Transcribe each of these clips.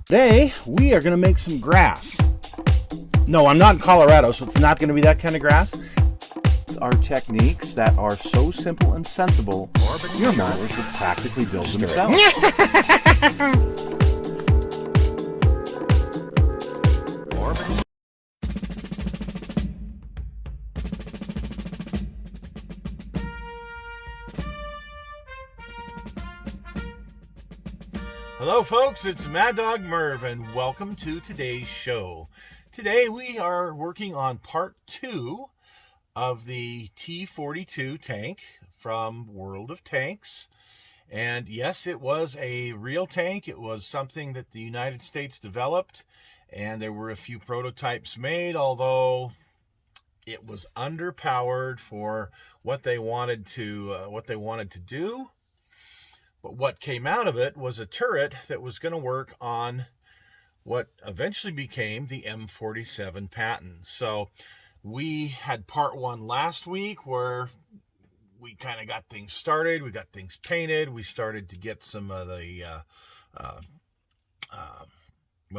Today, we are going to make some grass. No, I'm not in Colorado, so it's not going to be that kind of grass. It's our techniques that are so simple and sensible, your mowers will practically build themselves. Hello folks, it's Mad Dog Merv and welcome to today's show. Today we are working on part 2 of the T-42 tank from World of Tanks. And yes, it was a real tank. It was something that the United States developed, and there were a few prototypes made, although it was underpowered for what they wanted to do. But what came out of it was a turret that was going to work on what eventually became the M47 Patton. So we had part 1 last week where we kind of got things started. We got things painted. We started to get some of the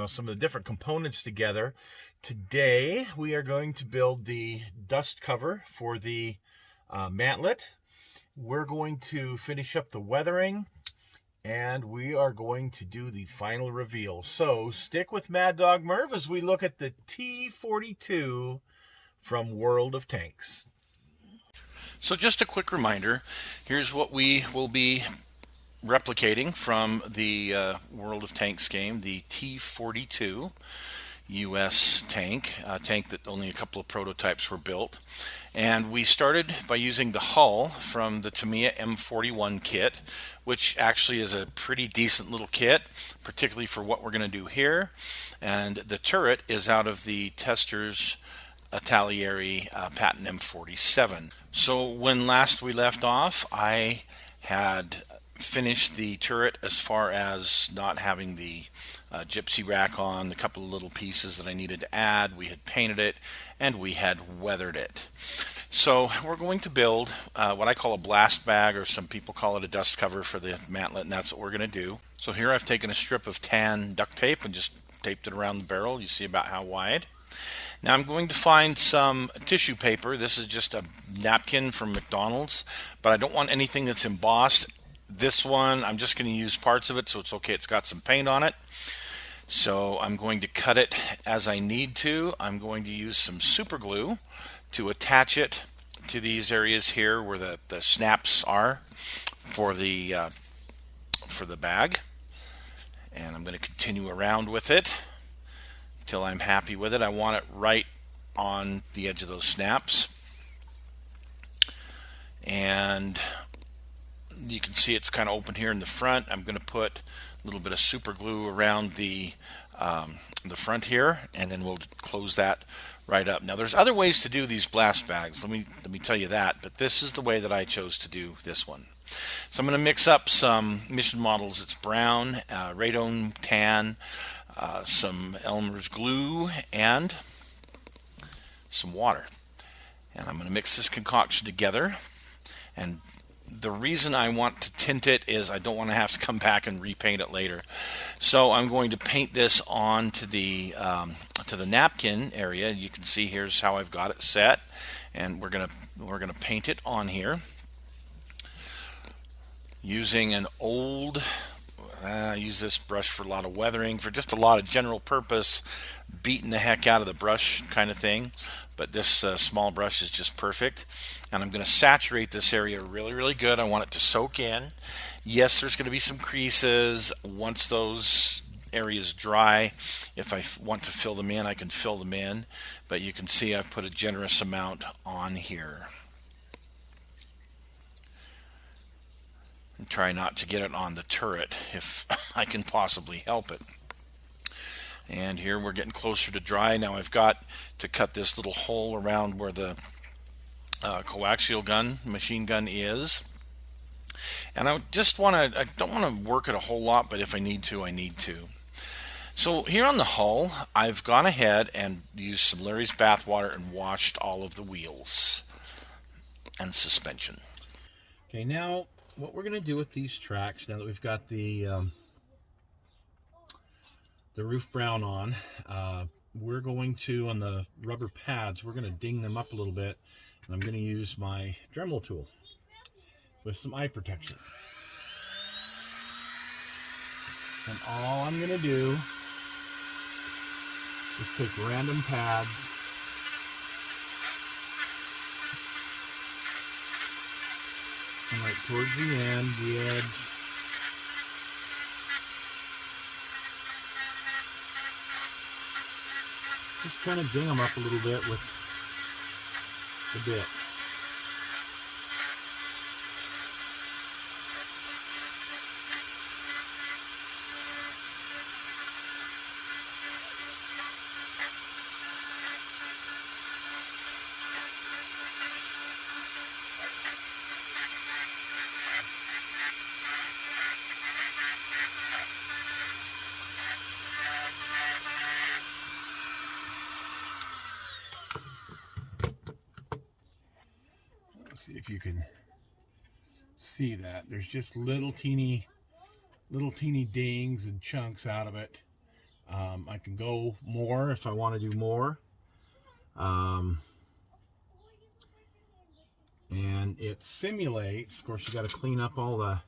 some of the different components together. Today we are going to build the dust cover for the mantlet. We're going to finish up the weathering, and we are going to do the final reveal. So stick with Mad Dog Merv as we look at the T-42 from World of Tanks. So just a quick reminder, here's what we will be replicating from the World of Tanks game, the T-42 US tank, a tank that only a couple of prototypes were built. And we started by using the hull from the Tamiya M41 kit, which actually is a pretty decent little kit, particularly for what we're going to do here. And the turret is out of the Tester's Atalieri Patton M47. So when last we left off, I had finished the turret as far as not having the gypsy rack on, the couple of little pieces that I needed to add. We had painted it and we had weathered it. So we're going to build what I call a blast bag, or some people call it a dust cover for the mantlet, and that's what we're going to do. So here I've taken a strip of tan duct tape and just taped it around the barrel. You see about how wide. Now I'm going to find some tissue paper. This is just a napkin from McDonald's, but I don't want anything that's embossed. This one, I'm just going to use parts of it, so it's okay. It's got some paint on it. So I'm going to cut it as I need to. I'm going to use some super glue to attach it to these areas here where the snaps are for the bag. And I'm going to continue around with it until I'm happy with it. I want it right on the edge of those snaps. And you can see it's kind of open here in the front. I'm going to put a little bit of super glue around the front here, and then we'll close that right up. Now there's other ways to do these blast bags. Let me tell you that, but this is the way that I chose to do this one. So I'm going to mix up some Mission Models. It's brown, radon tan, some Elmer's glue, and some water. And I'm going to mix this concoction together. And the reason I want to tint it is I don't want to have to come back and repaint it later. So I'm going to paint this on to the napkin area. You can see here's how I've got it set, and we're gonna paint it on here using an old. I use this brush for a lot of weathering, for just a lot of general purpose, beating the heck out of the brush kind of thing. But this small brush is just perfect. And I'm going to saturate this area really, really good. I want it to soak in. Yes, there's going to be some creases. Once those areas dry, if I want to fill them in, I can fill them in. But you can see I've put a generous amount on here. And try not to get it on the turret if I can possibly help it. And here we're getting closer to dry. Now I've got to cut this little hole around where the coaxial gun, machine gun is. And I don't want to work it a whole lot, but if I need to, I need to. So here on the hull, I've gone ahead and used some Larry's bathwater and washed all of the wheels and suspension. Okay, now what we're going to do with these tracks, now that we've got the the roof brown on. We're going to, on the rubber pads, we're going to ding them up a little bit, and I'm going to use my Dremel tool with some eye protection. And all I'm going to do is take random pads and like towards the end, the edge, just kind of ding them up a little bit with the bit. See if you can see that. There's just little teeny dings and chunks out of it. I can go more if I want to do more. And it simulates, of course you got to clean up all the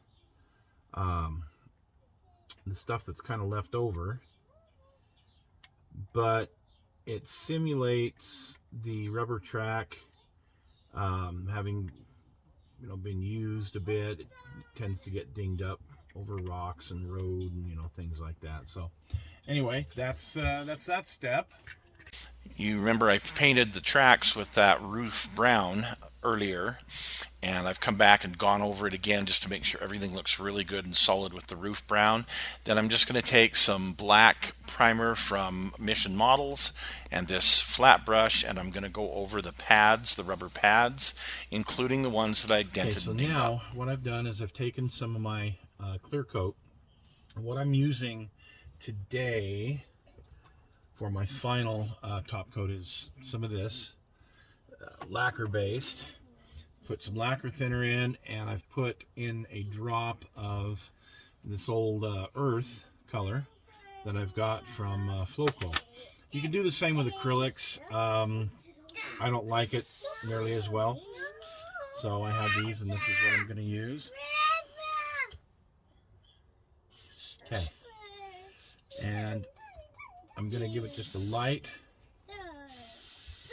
stuff that's kind of left over, but it simulates the rubber track having been used a bit. It tends to get dinged up over rocks and road and things like that. So anyway, that's that step. You remember I painted the tracks with that roof brown earlier, and I've come back and gone over it again just to make sure everything looks really good and solid with the roof brown. Then I'm just going to take some black primer from Mission Models and this flat brush, and I'm going to go over the pads, the rubber pads, including the ones that I dented. Okay, so now what I've done is I've taken some of my clear coat, and what I'm using today for my final top coat is some of this lacquer based. Put some lacquer thinner in, and I've put in a drop of this old earth color that I've got from Flowco. You can do the same with acrylics. I don't like it nearly as well, so I have these, and this is what I'm going to use. Okay, and I'm going to give it just a light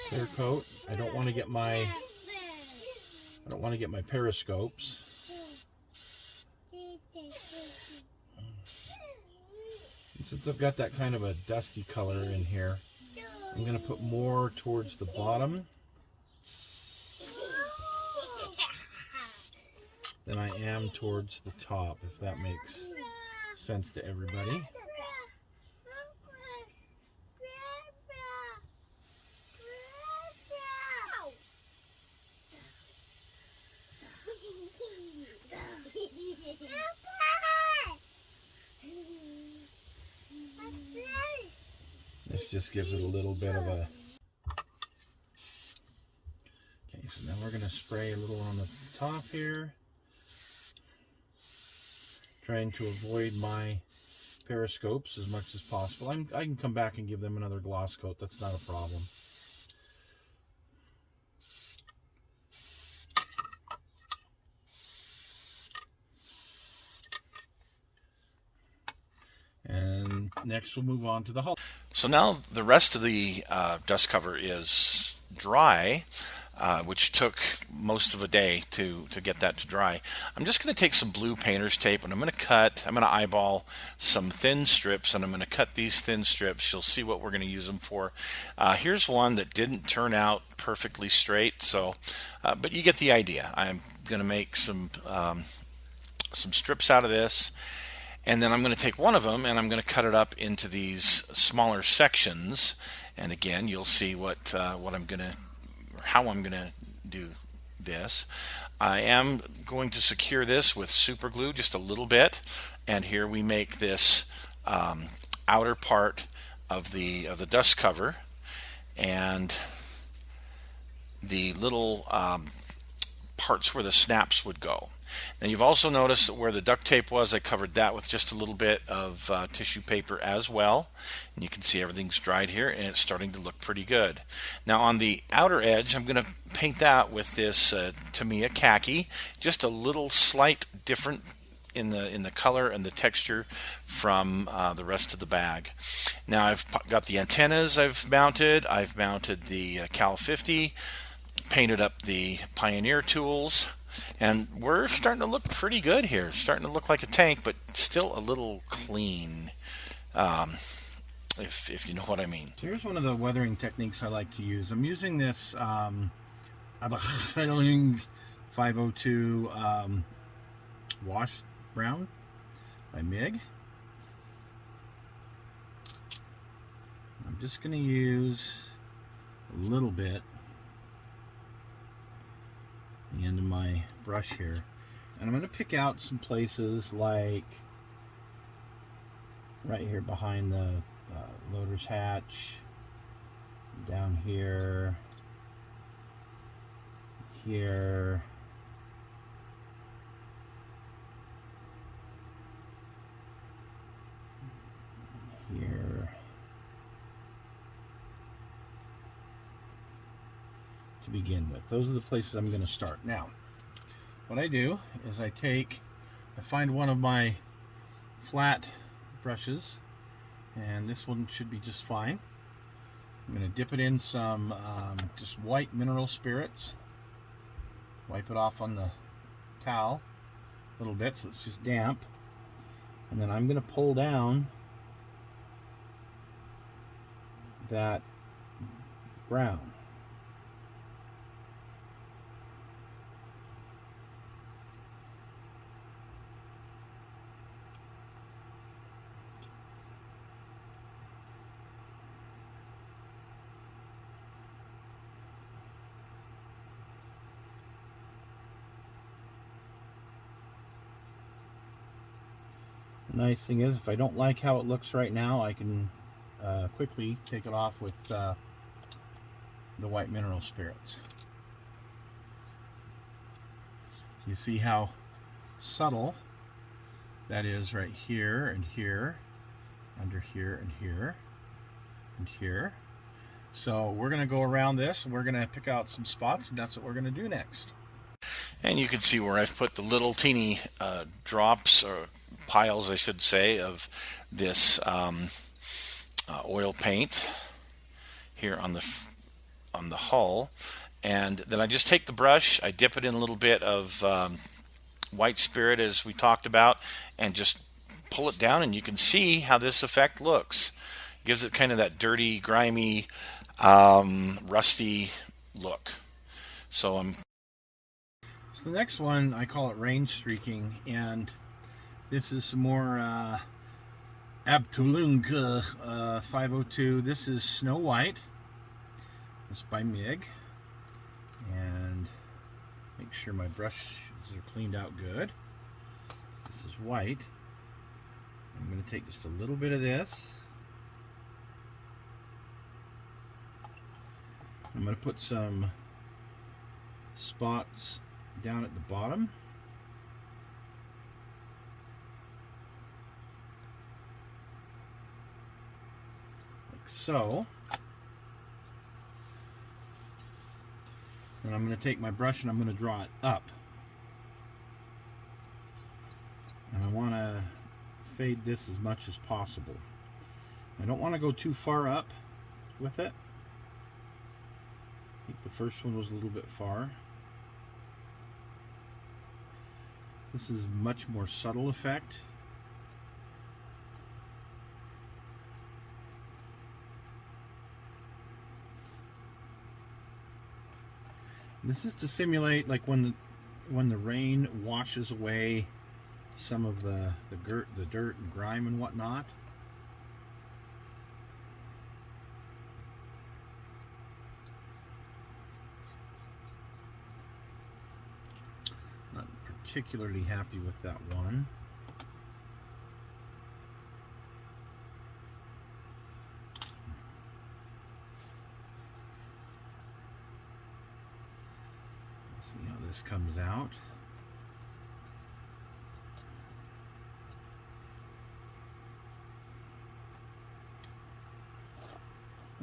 clear coat. I don't want to get my periscopes. And since I've got that kind of a dusty color in here, I'm going to put more towards the bottom than I am towards the top, if that makes sense to everybody. This just gives it a little bit of a... Okay, so now we're going to spray a little on the top here, trying to avoid my periscopes as much as possible. I can come back and give them another gloss coat. That's not a problem. And next we'll move on to the hull. So now the rest of the dust cover is dry, which took most of a day to get that to dry. I'm just going to take some blue painter's tape, and I'm going to eyeball some thin strips, and I'm going to cut these thin strips. You'll see what we're going to use them for. Here's one that didn't turn out perfectly straight, so but you get the idea. I'm going to make some strips out of this. And then I'm going to take one of them and I'm going to cut it up into these smaller sections. And again, you'll see how I'm going to do this. I am going to secure this with super glue just a little bit. And here we make this outer part of the dust cover, and the little parts where the snaps would go. Now you've also noticed that where the duct tape was, I covered that with just a little bit of tissue paper as well. And you can see everything's dried here and it's starting to look pretty good. Now on the outer edge, I'm going to paint that with this Tamiya khaki, just a little slight different in the color and the texture from the rest of the bag. Now I've got the antennas I've mounted the Cal 50, painted up the Pioneer tools, and we're starting to look pretty good here. Starting to look like a tank, but still a little clean, if you know what I mean. So here's one of the weathering techniques I like to use. I'm using this 502 wash brown by MIG. I'm just going to use a little bit the end of my brush here, and I'm going to pick out some places like right here behind the loader's hatch, down here, here, here, to begin with. Those are the places I'm going to start. Now, what I do is I find one of my flat brushes, and this one should be just fine. I'm going to dip it in some just white mineral spirits, wipe it off on the towel a little bit so it's just damp, and then I'm going to pull down that brown. The nice thing is, if I don't like how it looks right now, I can quickly take it off with the white mineral spirits. You see how subtle that is right here and here, under here and here and here. So we're going to go around this and we're going to pick out some spots, and that's what we're going to do next. And you can see where I've put the little teeny drops, or piles I should say, of this oil paint here on the hull. And then I just take the brush, I dip it in a little bit of white spirit as we talked about, and just pull it down, and you can see how this effect looks. It gives it kind of that dirty, grimy, rusty look. So the next one, I call it range streaking, and this is some more Abteilung 502. This is Snow White. This is by MIG, and make sure my brushes are cleaned out good. This is white. I'm going to take just a little bit of this. I'm going to put some spots down at the bottom. Like so. And I'm going to take my brush and I'm going to draw it up. And I want to fade this as much as possible. I don't want to go too far up with it. I think the first one was a little bit far. This is a much more subtle effect. This is to simulate like when the rain washes away some of the dirt and grime and whatnot. Not particularly happy with that one. Let's see how this comes out.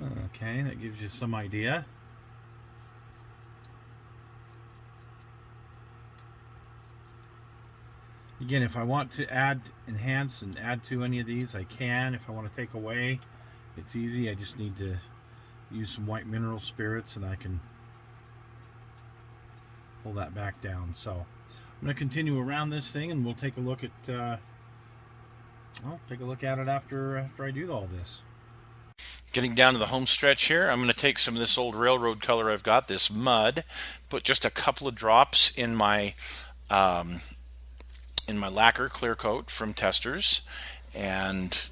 Okay, that gives you some idea. Again, if I want to add, enhance, and add to any of these, I can. If I want to take away, it's easy. I just need to use some white mineral spirits and I can pull that back down. So I'm going to continue around this thing and we'll take a look at it after I do all this. Getting down to the home stretch here, I'm going to take some of this old railroad color I've got, this mud, put just a couple of drops in my lacquer clear coat from Testers, and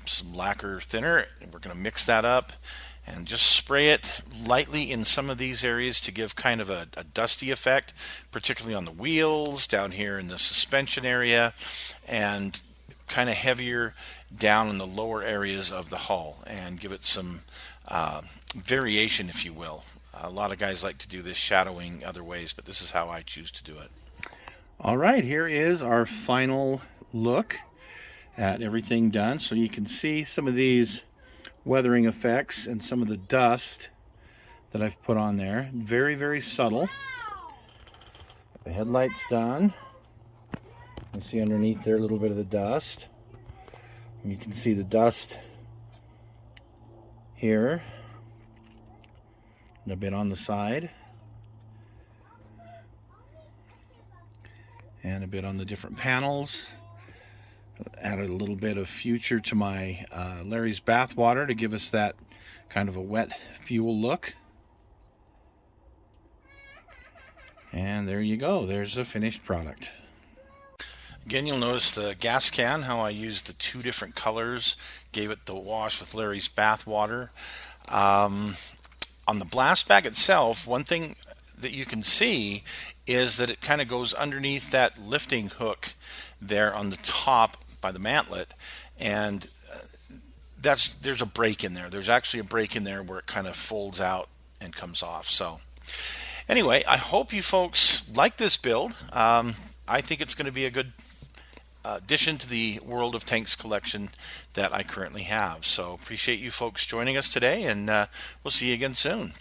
some lacquer thinner. We're going to mix that up and just spray it lightly in some of these areas to give kind of a dusty effect, particularly on the wheels, down here in the suspension area, and kind of heavier down in the lower areas of the hull, and give it some variation, if you will. A lot of guys like to do this shadowing other ways, but this is how I choose to do it. All right, here is our final look at everything done. So you can see some of these weathering effects and some of the dust that I've put on there. Very, very subtle. The headlight's done. You see underneath there a little bit of the dust. And you can see the dust here and a bit on the side and a bit on the different panels. Added a little bit of future to my Larry's bathwater to give us that kind of a wet fuel look. And there you go. There's a finished product. Again, you'll notice the gas can, how I used the two different colors, gave it the wash with Larry's bathwater. On the blast bag itself, one thing that you can see is that it kind of goes underneath that lifting hook there on the top by the mantlet, and there's a break in there. There's actually a break in there where it kind of folds out and comes off. So anyway, I hope you folks like this build. I think it's going to be a good addition to the World of Tanks collection that I currently have. So appreciate you folks joining us today, and we'll see you again soon.